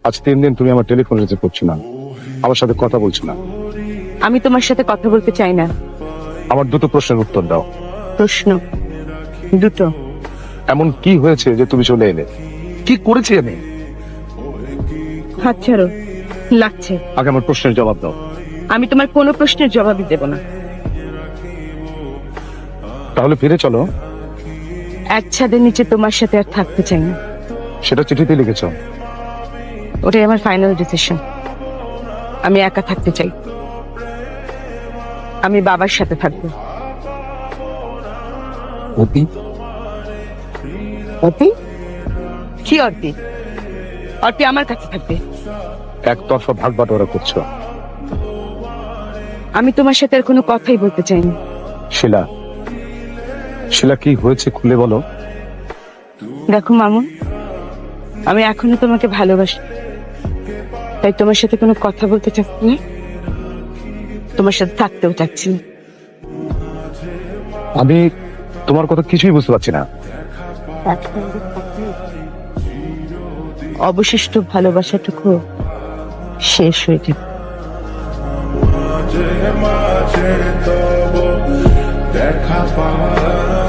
আজ 3 দিন তুমি আমার টেলিফোন রিসিভ করছো না, আমার সাথে কথা বলছো না। আমি তোমার সাথে কথা বলতে চাই না। আমার দুটো প্রশ্নের উত্তর দাও। প্রশ্ন দুটো? এমন কি হয়েছে যে তুমি চলে এলে? কি করেছি আমি? হাত ছাড়ো, লাগছে। আগে আমার প্রশ্নের জবাব দাও। আমি তোমার কোনো প্রশ্নের জবাবই দেব না। তাহলে ফিরে চলো। এক ছাদের নিচে তোমার সাথে আর থাকতে চাই না। সেটা চিঠিতে লিখেছো। ওটাই আমার ফাইনাল ডিসিশন। আমি একা থাকতে চাই। আমি বাবার সাথে থাকবো। অতি অতি? কি অর্তি? অর্তি আমার কাছে থাকবে। একতরফা ভাগ বাটোয়ারা করছো। আমি তোমার সাথে আর কোনো কথাই বলতে চাই না। শিলা, শিলা কি হয়েছে খুলে বলো। দেখো মামুন, আমি এখনো তোমাকে ভালোবাসি, তাই তোমার সাথে কোনো কথা বলতে চাচ্ছি না, তোমার সাথে থাকতেও চাচ্ছি না। আমি তোমার কথা কিছুই বুঝতে পারছি না। অবশিষ্ট ভালোবাসাটুকু শেষ হয়ে যাবে। দেখা পাওয়া